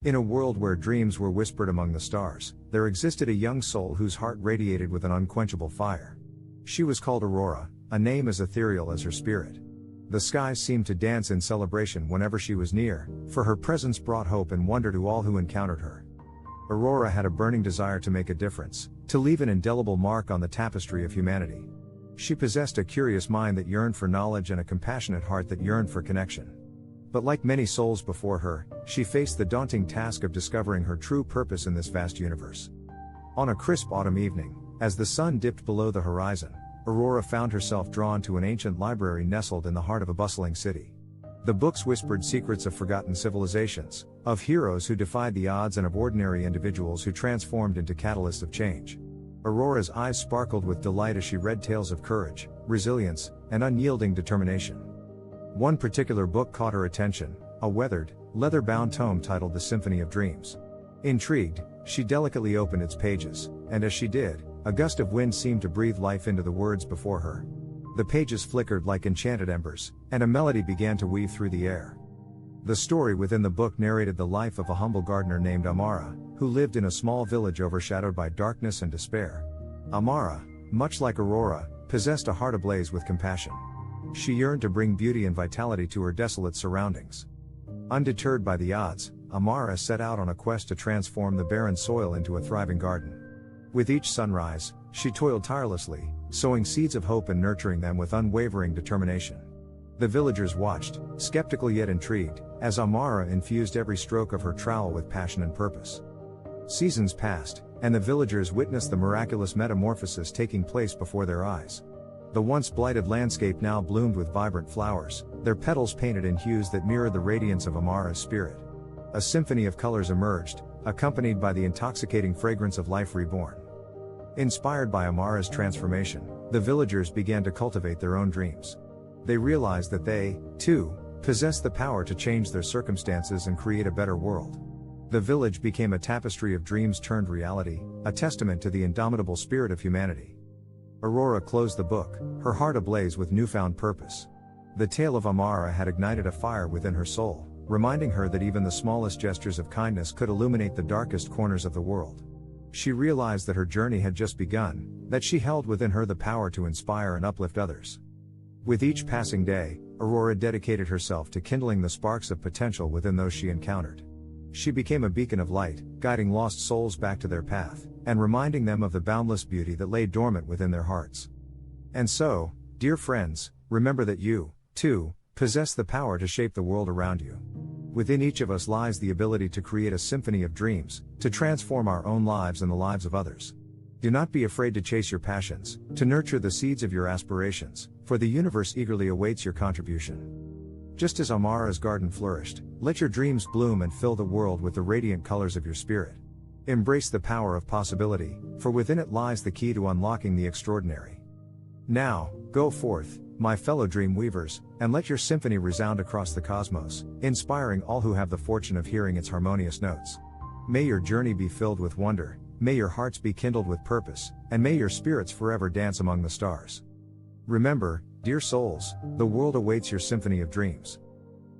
In a world where dreams were whispered among the stars, there existed a young soul whose heart radiated with an unquenchable fire. She was called Aurora, a name as ethereal as her spirit. The skies seemed to dance in celebration whenever she was near, for her presence brought hope and wonder to all who encountered her. Aurora had a burning desire to make a difference, to leave an indelible mark on the tapestry of humanity. She possessed a curious mind that yearned for knowledge and a compassionate heart that yearned for connection. But like many souls before her, she faced the daunting task of discovering her true purpose in this vast universe. On a crisp autumn evening, as the sun dipped below the horizon, Aurora found herself drawn to an ancient library nestled in the heart of a bustling city. The books whispered secrets of forgotten civilizations, of heroes who defied the odds and of ordinary individuals who transformed into catalysts of change. Aurora's eyes sparkled with delight as she read tales of courage, resilience, and unyielding determination. One particular book caught her attention, a weathered, leather-bound tome titled The Symphony of Dreams. Intrigued, she delicately opened its pages, and as she did, a gust of wind seemed to breathe life into the words before her. The pages flickered like enchanted embers, and a melody began to weave through the air. The story within the book narrated the life of a humble gardener named Amara, who lived in a small village overshadowed by darkness and despair. Amara, much like Aurora, possessed a heart ablaze with compassion. She yearned to bring beauty and vitality to her desolate surroundings. Undeterred by the odds, Amara set out on a quest to transform the barren soil into a thriving garden. With each sunrise, she toiled tirelessly, sowing seeds of hope and nurturing them with unwavering determination. The villagers watched, skeptical yet intrigued, as Amara infused every stroke of her trowel with passion and purpose. Seasons passed, and the villagers witnessed the miraculous metamorphosis taking place before their eyes. The once blighted landscape now bloomed with vibrant flowers, their petals painted in hues that mirrored the radiance of Amara's spirit. A symphony of colors emerged, accompanied by the intoxicating fragrance of life reborn. Inspired by Amara's transformation, the villagers began to cultivate their own dreams. They realized that they, too, possessed the power to change their circumstances and create a better world. The village became a tapestry of dreams turned reality, a testament to the indomitable spirit of humanity. Aurora closed the book, her heart ablaze with newfound purpose. The tale of Amara had ignited a fire within her soul, reminding her that even the smallest gestures of kindness could illuminate the darkest corners of the world. She realized that her journey had just begun, that she held within her the power to inspire and uplift others. With each passing day, Aurora dedicated herself to kindling the sparks of potential within those she encountered. She became a beacon of light, guiding lost souls back to their path, and reminding them of the boundless beauty that lay dormant within their hearts. And so, dear friends, remember that you, too, possess the power to shape the world around you. Within each of us lies the ability to create a symphony of dreams, to transform our own lives and the lives of others. Do not be afraid to chase your passions, to nurture the seeds of your aspirations, for the universe eagerly awaits your contribution. Just as Amara's garden flourished, let your dreams bloom and fill the world with the radiant colors of your spirit. Embrace the power of possibility, for within it lies the key to unlocking the extraordinary. Now, go forth, my fellow dream weavers, and let your symphony resound across the cosmos, inspiring all who have the fortune of hearing its harmonious notes. May your journey be filled with wonder, may your hearts be kindled with purpose, and may your spirits forever dance among the stars. Remember, dear souls, the world awaits your symphony of dreams.